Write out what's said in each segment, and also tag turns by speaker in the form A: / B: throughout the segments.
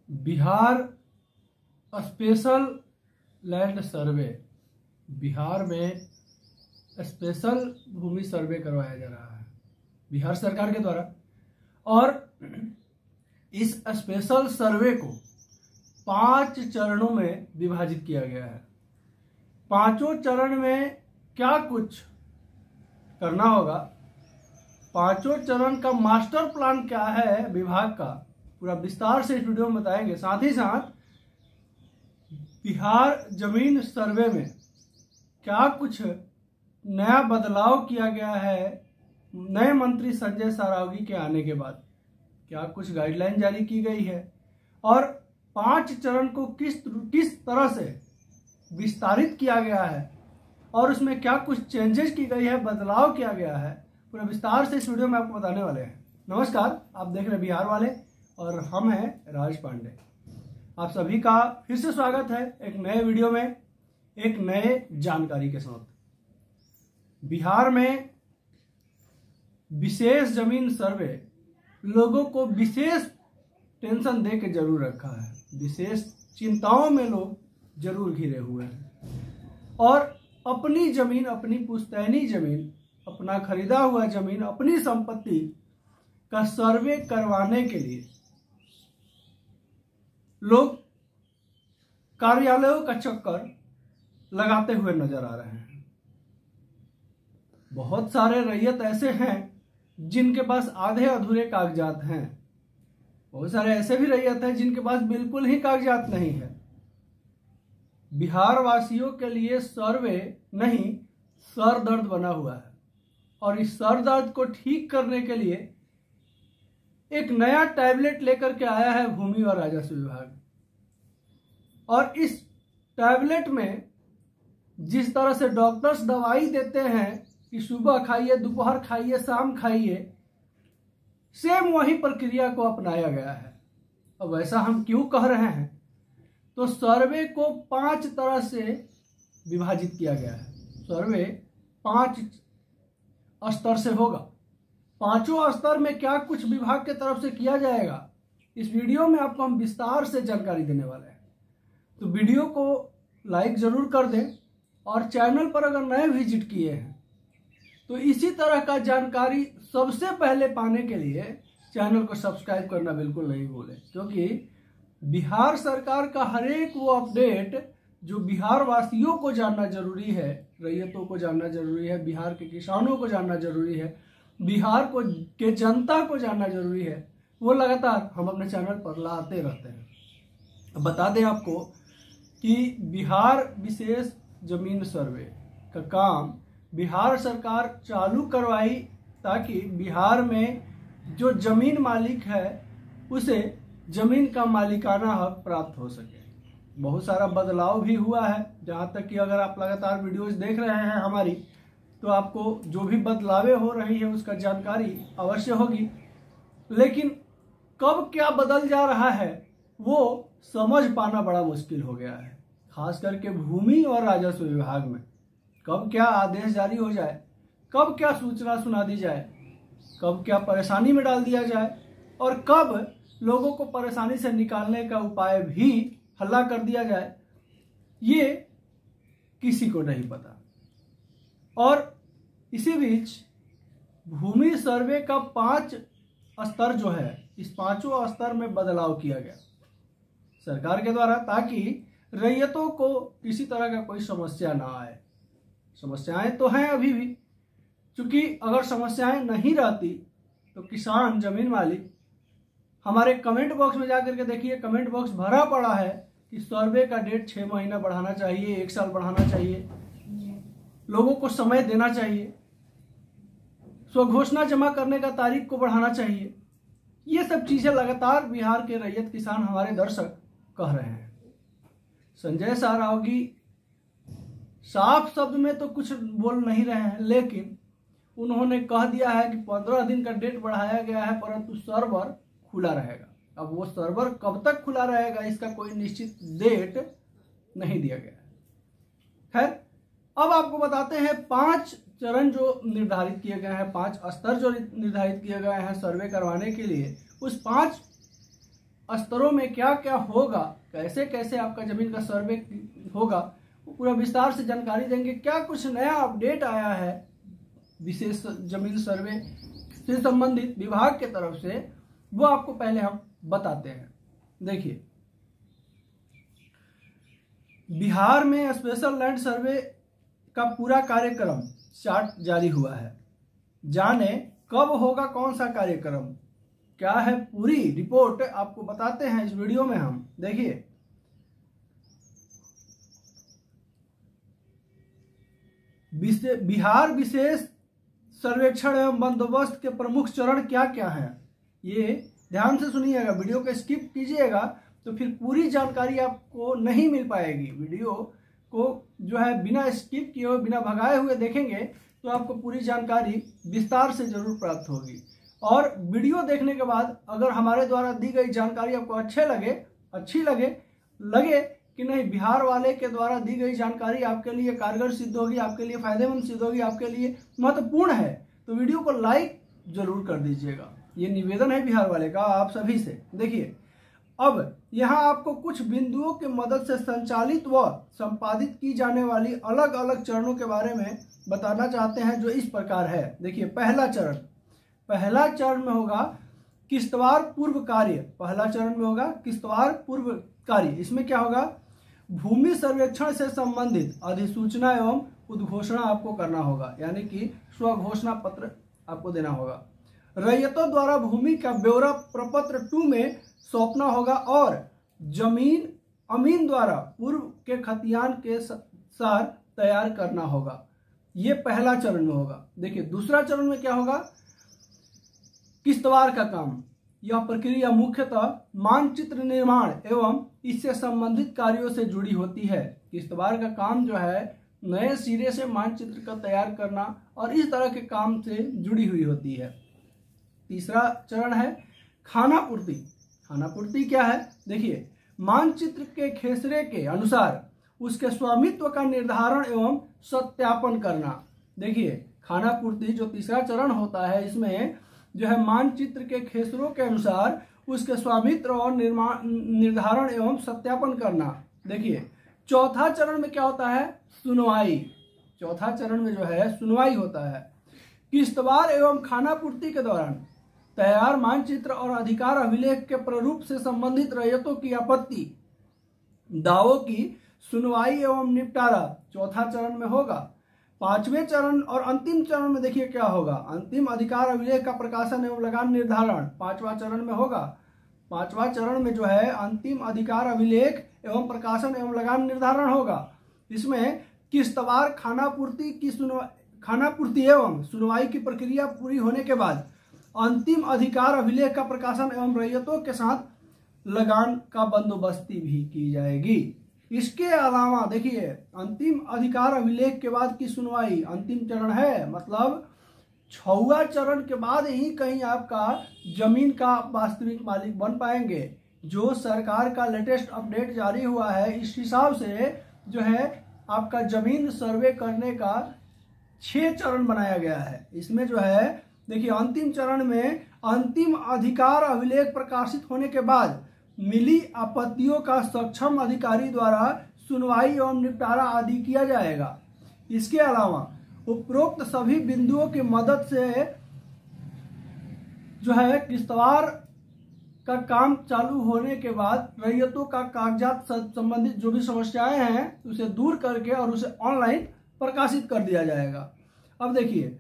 A: Bihar special land survey, Bihar में special भूमि सर्वे करवाया जा रहा है बिहार सरकार के द्वारा। और इस स्पेशल सर्वे को 5 चरणों में विभाजित किया गया है। पांचों चरण में क्या कुछ करना होगा, पांचों चरण का मास्टर प्लान क्या है विभाग का, पूरा विस्तार से इस वीडियो में बताएंगे। साथ ही साथ बिहार जमीन सर्वे में क्या कुछ नया बदलाव किया गया है नए मंत्री संजय सारावगी के आने के बाद, क्या कुछ गाइडलाइन जारी की गई है और 5 चरण को किस तरह से विस्तारित किया गया है और उसमें क्या कुछ चेंजेस की गई है, बदलाव किया गया है, पूरा विस्तार से इस वीडियो में आपको बताने वाले हैं। नमस्कार, आप देख रहे हैं बिहार वाले और हम हैं राज पांडे। आप सभी का फिर से स्वागत है एक नए वीडियो में, एक नए जानकारी के साथ। बिहार में विशेष जमीन सर्वे लोगों को विशेष टेंशन दे के जरूर रखा है, विशेष चिंताओं में लोग जरूर घिरे हुए हैं और अपनी जमीन, अपनी पुश्तैनी जमीन, अपना खरीदा हुआ जमीन, अपनी संपत्ति का सर्वे करवाने के लिए लोग कार्यालयों का चक्कर लगाते हुए नजर आ रहे हैं। बहुत सारे रैयत ऐसे हैं जिनके पास आधे अधूरे कागजात हैं, बहुत सारे ऐसे भी रैयत हैं जिनके पास बिल्कुल ही कागजात नहीं है। बिहार वासियों के लिए सर्वे नहीं सर दर्द बना हुआ है और इस सर दर्द को ठीक करने के लिए एक नया टैबलेट लेकर के आया है भूमि और राजस्व विभाग। और इस टैबलेट में जिस तरह से डॉक्टर्स दवाई देते हैं कि सुबह खाइए, दोपहर खाइए, शाम खाइए, सेम वही प्रक्रिया को अपनाया गया है। अब वैसा हम क्यों कह रहे हैं, तो सर्वे को 5 तरह से विभाजित किया गया है। सर्वे 5 स्तर से होगा। पांचों स्तर में क्या कुछ विभाग के तरफ से किया जाएगा, इस वीडियो में आपको हम विस्तार से जानकारी देने वाले हैं। तो वीडियो को लाइक जरूर कर दें और चैनल पर अगर नए विजिट किए हैं तो इसी तरह का जानकारी सबसे पहले पाने के लिए चैनल को सब्सक्राइब करना बिल्कुल नहीं भूलें, क्योंकि बिहार सरकार का हर एक वो अपडेट जो बिहार वासियों को जानना जरूरी है, रैयतों को जानना जरूरी है, बिहार के किसानों को जानना जरूरी है, बिहार को के जनता को जानना जरूरी है, वो लगातार हम अपने चैनल पर लाते रहते हैं। बता दें आपको कि बिहार विशेष जमीन सर्वे का काम बिहार सरकार चालू करवाई ताकि बिहार में जो जमीन मालिक है उसे जमीन का मालिकाना हक प्राप्त हो सके। बहुत सारा बदलाव भी हुआ है, जहाँ तक कि अगर आप लगातार वीडियोस देख रहे हैं हमारी, तो आपको जो भी बदलावें हो रही है उसका जानकारी अवश्य होगी। लेकिन कब क्या बदल जा रहा है वो समझ पाना बड़ा मुश्किल हो गया है, खास करके भूमि और राजस्व विभाग में। कब क्या आदेश जारी हो जाए, कब क्या सूचना सुना दी जाए, कब क्या परेशानी में डाल दिया जाए और कब लोगों को परेशानी से निकालने का उपाय भी हल्ला कर दिया जाए, ये किसी को नहीं पता। और इसी बीच भूमि सर्वे का 5 स्तर जो है, इस 5वां स्तर में बदलाव किया गया सरकार के द्वारा ताकि रैयतों को किसी तरह का कोई समस्या ना आए। समस्याएं तो हैं अभी भी, क्योंकि अगर समस्याएं नहीं रहती तो किसान, जमीन मालिक, हमारे कमेंट बॉक्स में जाकर के देखिए, कमेंट बॉक्स भरा पड़ा है कि सर्वे का डेट 6 महीना बढ़ाना चाहिए, 1 साल बढ़ाना चाहिए, लोगों को समय देना चाहिए, स्वघोषणा जमा करने का तारीख को बढ़ाना चाहिए। ये सब चीजें लगातार बिहार के रैयत किसान, हमारे दर्शक कह रहे हैं। संजय सारावगी साफ शब्द में तो कुछ बोल नहीं रहे हैं, लेकिन उन्होंने कह दिया है कि 15 दिन का डेट बढ़ाया गया है, परंतु सर्वर खुला रहेगा। अब वो सर्वर कब तक खुला रहेगा इसका कोई निश्चित डेट नहीं दिया गया है। खैर, अब आपको बताते हैं 5 चरण जो निर्धारित किए गए हैं, 5 स्तर जो निर्धारित किए गए हैं सर्वे करवाने के लिए, उस 5 स्तरों में क्या क्या होगा, कैसे कैसे आपका जमीन का सर्वे होगा, वो पूरा विस्तार से जानकारी देंगे। क्या कुछ नया अपडेट आया है विशेष जमीन सर्वे से संबंधित विभाग के तरफ से, वो आपको पहले हम बताते हैं। देखिए, बिहार में स्पेशल लैंड सर्वे का पूरा कार्यक्रम चार्ट जारी हुआ है। जाने कब होगा कौन सा कार्यक्रम, क्या है पूरी रिपोर्ट आपको बताते हैं इस वीडियो में हम। देखिए, बिहार विशेष सर्वेक्षण एवं बंदोबस्त के प्रमुख चरण क्या क्या हैं, ये ध्यान से सुनिएगा, वीडियो को स्किप कीजिएगा तो फिर पूरी जानकारी आपको नहीं मिल पाएगी। वीडियो को जो है बिना स्किप किए हुए, बिना भगाए हुए देखेंगे तो आपको पूरी जानकारी विस्तार से जरूर प्राप्त होगी। और वीडियो देखने के बाद अगर हमारे द्वारा दी गई जानकारी आपको अच्छी लगे कि नहीं, बिहार वाले के द्वारा दी गई जानकारी आपके लिए कारगर सिद्ध होगी, आपके लिए फायदेमंद सिद्ध होगी, आपके लिए महत्वपूर्ण है, तो वीडियो को लाइक जरूर कर दीजिएगा। ये निवेदन है बिहार वाले का आप सभी से। देखिए, अब यहाँ आपको कुछ बिंदुओं की मदद से संचालित व संपादित की जाने वाली अलग अलग चरणों के बारे में बताना चाहते हैं, जो इस प्रकार है। देखिए, पहला चरण में होगा किश्तवार पूर्व कार्य। इसमें क्या होगा, भूमि सर्वेक्षण से संबंधित अधिसूचना एवं उद्घोषणा आपको करना होगा, यानी कि स्वघोषणा पत्र आपको देना होगा। रैयतों द्वारा भूमि का ब्यौरा प्रपत्र 2 में सौंपना होगा और जमीन अमीन द्वारा पूर्व के खतियान के सार तैयार करना होगा। ये पहला चरण में होगा। देखिए, दूसरा चरण में क्या होगा, किश्तवार का काम। यह प्रक्रिया मुख्यतः मानचित्र निर्माण एवं इससे संबंधित कार्यों से जुड़ी होती है। किश्तवार का काम जो है नए सिरे से मानचित्र का तैयार करना और इस तरह के काम से जुड़ी हुई होती है। तीसरा चरण है खानापूर्ति। खानापूर्ति क्या है, देखिए, मानचित्र के खेसरे के अनुसार उसके स्वामित्व का निर्धारण एवं सत्यापन करना। देखिए, खानापूर्ति जो तीसरा चरण होता है, इसमें जो है मानचित्र के खेसरों के अनुसार उसके स्वामित्व और निर्धारण एवं सत्यापन करना। देखिए, चौथा चरण में क्या होता है, सुनवाई। चौथा चरण में जो है सुनवाई होता है। किश्तवार एवं खानापूर्ति के दौरान तैयार मानचित्र और अधिकार अभिलेख के प्रारूप से संबंधित रैयतों की आपत्ति दावों की सुनवाई एवं निपटारा चौथा चरण में होगा। पांचवें चरण और अंतिम चरण में देखिए क्या होगा, अंतिम अधिकार अभिलेख का प्रकाशन एवं लगान निर्धारण पांचवा चरण में होगा। पांचवा चरण में जो है अंतिम अधिकार अभिलेख एवं प्रकाशन एवं लगान निर्धारण होगा। इसमें किश्तवार खानापूर्ति एवं सुनवाई की प्रक्रिया पूरी होने के बाद अंतिम अधिकार अभिलेख का प्रकाशन एवं रैयतों के साथ लगान का बंदोबस्ती भी की जाएगी। इसके अलावा देखिए, अंतिम अधिकार अभिलेख के बाद की सुनवाई अंतिम चरण है, मतलब 6वां चरण के बाद ही कहीं आपका जमीन का वास्तविक मालिक बन पाएंगे। जो सरकार का लेटेस्ट अपडेट जारी हुआ है, इस हिसाब से जो है आपका जमीन सर्वे करने का 6 चरण बनाया गया है। इसमें जो है देखिए, अंतिम चरण में अंतिम अधिकार अभिलेख प्रकाशित होने के बाद मिली आपत्तियों का सक्षम अधिकारी द्वारा सुनवाई एवं निपटारा आदि किया जाएगा। इसके अलावा उपरोक्त सभी बिंदुओं की मदद से जो है किश्तवार का काम चालू होने के बाद रैयतों का कागजात संबंधित जो भी समस्याएं हैं उसे दूर करके और उसे ऑनलाइन प्रकाशित कर दिया जाएगा। अब देखिए,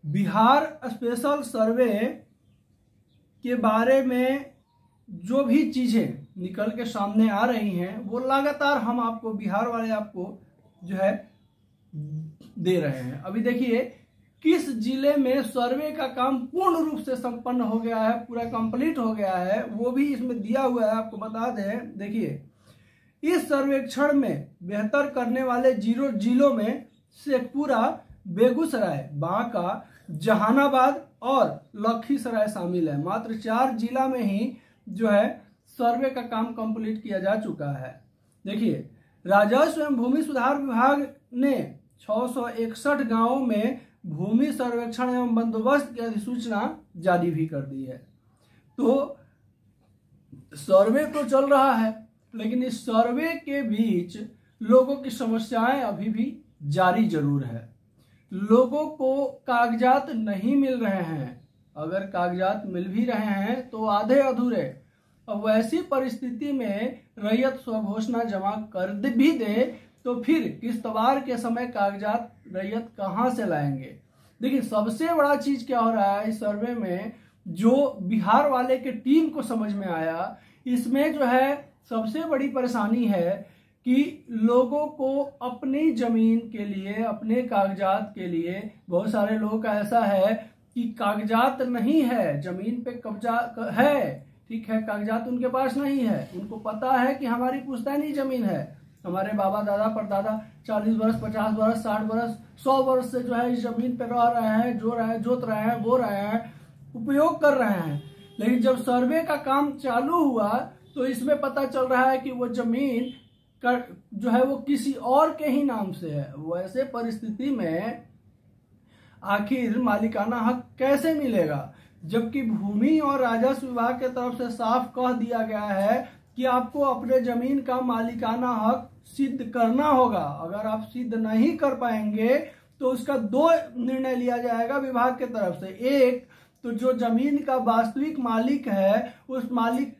A: बिहार स्पेशल सर्वे के बारे में जो भी चीजें निकल के सामने आ रही हैं वो लगातार हम आपको बिहार वाले आपको जो है दे रहे हैं। अभी देखिए, किस जिले में सर्वे का काम पूर्ण रूप से संपन्न हो गया है, पूरा कंप्लीट हो गया है, वो भी इसमें दिया हुआ है, आपको बता दें। देखिए, इस सर्वेक्षण में बेहतर करने वाले जिलों में शेखपुरा, बेगूसराय, बांका, जहानाबाद और लखीसराय शामिल है। मात्र 4 जिला में ही जो है सर्वे का काम कंप्लीट किया जा चुका है। देखिए, राजस्व एवं भूमि सुधार विभाग ने 661 गांवों में भूमि सर्वेक्षण एवं बंदोबस्त की अधिसूचना जारी भी कर दी है। तो सर्वे तो चल रहा है, लेकिन इस सर्वे के बीच लोगों की समस्याएं अभी भी जारी जरूर है। लोगों को कागजात नहीं मिल रहे हैं, अगर कागजात मिल भी रहे हैं तो आधे अधूरे। अब वैसी परिस्थिति में रैयत स्वघोषणा जमा कर भी दे तो फिर किश्तवार के समय कागजात रैयत कहां से लाएंगे। देखिए, सबसे बड़ा चीज क्या हो रहा है इस सर्वे में, जो बिहार वाले के टीम को समझ में आया, इसमें जो है सबसे बड़ी परेशानी है कि लोगों को अपनी जमीन के लिए, अपने कागजात के लिए, बहुत सारे लोगों का ऐसा है कि कागजात नहीं है, जमीन पे कब्जा है, ठीक है, कागजात उनके पास नहीं है। उनको पता है कि हमारी पुश्तैनी जमीन है, हमारे बाबा दादा परदादा 40 वर्ष 50 वर्ष 60 वर्ष 100 वर्ष से जो है इस जमीन पे रह रहे हैं, जोत रहे हैं, बो रहे हैं, उपयोग कर रहे हैं। लेकिन जब सर्वे का काम चालू हुआ तो इसमें पता चल रहा है कि वो जमीन का जो है वो किसी और के ही नाम से है। वैसे परिस्थिति में आखिर मालिकाना हक कैसे मिलेगा, जबकि भूमि और राजस्व विभाग के तरफ से साफ कह दिया गया है कि आपको अपने जमीन का मालिकाना हक सिद्ध करना होगा। अगर आप सिद्ध नहीं कर पाएंगे तो उसका दो निर्णय लिया जाएगा विभाग के तरफ से। एक तो जो जमीन का वास्तविक मालिक है, उस मालिक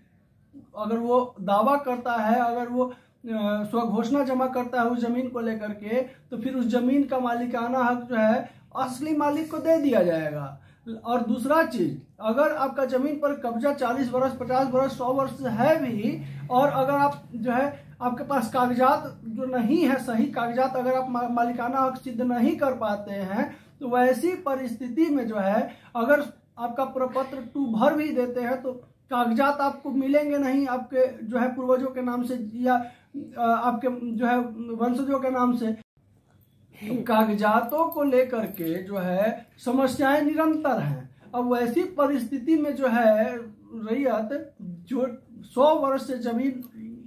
A: अगर वो दावा करता है, अगर वो स्वघोषणा जमा करता है उस जमीन को लेकर के, तो फिर उस जमीन का मालिकाना हक जो है असली मालिक को दे दिया जाएगा। और दूसरा चीज, अगर आपका जमीन पर कब्जा 40 वर्ष 50 वर्ष 100 वर्ष है भी, और अगर आप जो है आपके पास कागजात जो नहीं है, सही कागजात अगर आप मालिकाना हक सिद्ध नहीं कर पाते हैं, तो वैसी परिस्थिति में जो है अगर आपका प्रपत्र 2 भर भी देते हैं तो कागजात आपको मिलेंगे नहीं, आपके जो है पूर्वजों के नाम से या आपके जो है वंशजों के नाम से। कागजातों को लेकर के जो है समस्याएं निरंतर हैं। अब वैसी परिस्थिति में जो है रैयत जो 100 वर्ष से जमीन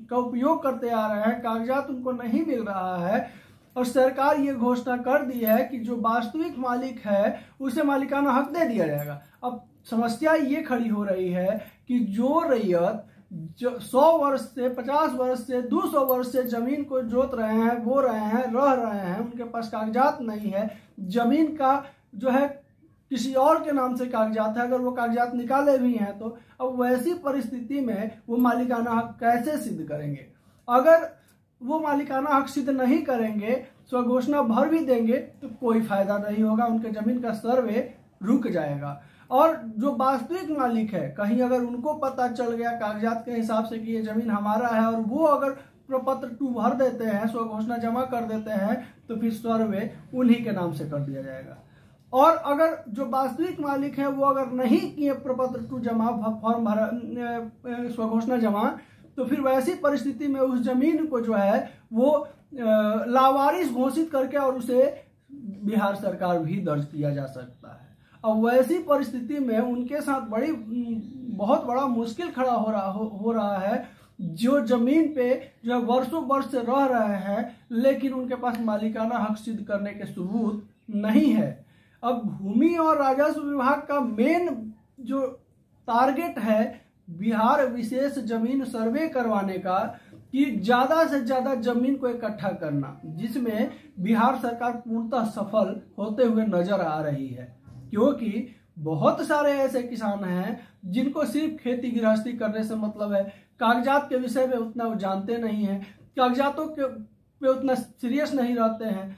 A: का उपयोग करते आ रहे हैं, कागजात उनको नहीं मिल रहा है, और सरकार ये घोषणा कर दी है कि जो वास्तविक मालिक है उसे मालिकाना हक दे दिया जाएगा। अब समस्या ये खड़ी हो रही है कि जो रैयत जो 100 वर्ष से 50 वर्ष से 200 वर्ष से जमीन को जोत रहे हैं, बो रहे हैं, रह रहे हैं, उनके पास कागजात नहीं है, जमीन का जो है किसी और के नाम से कागजात है, अगर वो कागजात निकाले भी हैं तो अब वैसी परिस्थिति में वो मालिकाना हक कैसे सिद्ध करेंगे। अगर वो मालिकाना हक सिद्ध नहीं करेंगे, स्वघोषणा भर भी देंगे तो कोई फायदा नहीं होगा, उनके जमीन का सर्वे रुक जाएगा। और जो वास्तविक मालिक है, कहीं अगर उनको पता चल गया कागजात के हिसाब से कि ये जमीन हमारा है, और वो अगर प्रपत्र 2 भर देते हैं, स्वघोषणा जमा कर देते हैं, तो फिर सर्वे उन्हीं के नाम से कर दिया जाएगा। और अगर जो वास्तविक मालिक है वो अगर नहीं किए प्रपत्र 2 जमा, फॉर्म भरा, स्वघोषणा जमा, तो फिर वैसी परिस्थिति में उस जमीन को जो है वो लावारिस घोषित करके और उसे बिहार सरकार भी दर्ज किया जा सकता है। अब वैसी परिस्थिति में उनके साथ बहुत बड़ा मुश्किल खड़ा हो रहा है, जो जमीन पे जो वर्षों वर्ष से रह रहे हैं, लेकिन उनके पास मालिकाना हक सिद्ध करने के सबूत नहीं है। अब भूमि और राजस्व विभाग का मेन जो टारगेट है बिहार विशेष जमीन सर्वे करवाने का, कि ज्यादा से ज्यादा जमीन को इकट्ठा करना, जिसमें बिहार सरकार पूर्णतः सफल होते हुए नजर आ रही है। क्योंकि बहुत सारे ऐसे किसान हैं जिनको सिर्फ खेती गृहस्थी करने से मतलब है, कागजात के विषय में उतना वो जानते नहीं हैं, कागजातों के पे उतना सीरियस नहीं रहते हैं,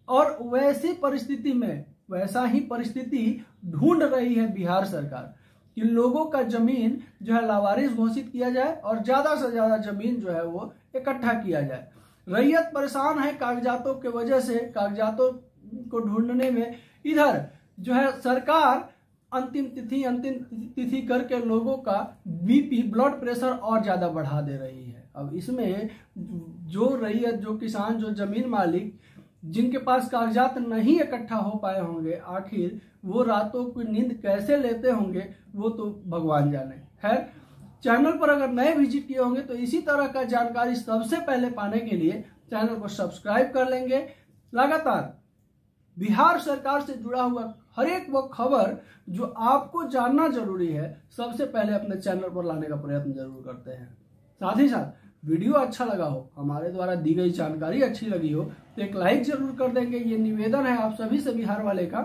A: और वैसी परिस्थिति में वैसा ही परिस्थिति ढूंढ रही है बिहार सरकार कि लोगों का जमीन जो है लावारिस घोषित किया जाए और ज्यादा से ज्यादा जमीन जो है वो इकट्ठा किया जाए। रैयत परेशान है कागजातों के वजह से, कागजातों को ढूंढने में इधर जो है सरकार अंतिम तिथि करके लोगों का बीपी, ब्लड प्रेशर और ज्यादा बढ़ा दे रही है। अब इसमें जो रैयत, जो किसान, जो जमीन मालिक जिनके पास कागजात नहीं इकट्ठा हो पाए होंगे, आखिर वो रातों की नींद कैसे लेते होंगे वो तो भगवान जाने। खैर, चैनल पर अगर नए विजिट किए होंगे तो इसी तरह का जानकारी सबसे पहले पाने के लिए चैनल को सब्सक्राइब कर लेंगे। लगातार बिहार सरकार से जुड़ा हुआ हर एक वो खबर जो आपको जानना जरूरी है, सबसे पहले अपने चैनल पर लाने का प्रयत्न जरूर करते हैं। साथ ही साथ वीडियो अच्छा लगा हो, हमारे द्वारा दी गई जानकारी अच्छी लगी हो, तो एक लाइक जरूर कर देंगे। ये निवेदन है आप सभी से बिहार वाले का।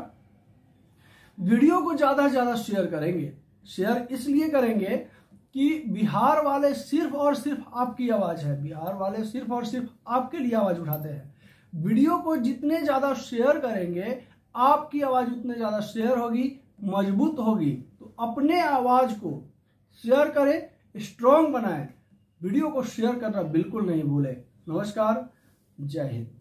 A: वीडियो को ज्यादा से ज्यादा शेयर करेंगे। शेयर इसलिए करेंगे कि बिहार वाले सिर्फ और सिर्फ आपकी आवाज है, बिहार वाले सिर्फ और सिर्फ आपके लिए आवाज उठाते हैं। वीडियो को जितने ज्यादा शेयर करेंगे, आपकी आवाज उतने ज्यादा शेयर होगी, मजबूत होगी। तो अपने आवाज को शेयर करें, स्ट्रॉन्ग बनाएं। वीडियो को शेयर करना बिल्कुल नहीं भूलें। नमस्कार, जय हिंद।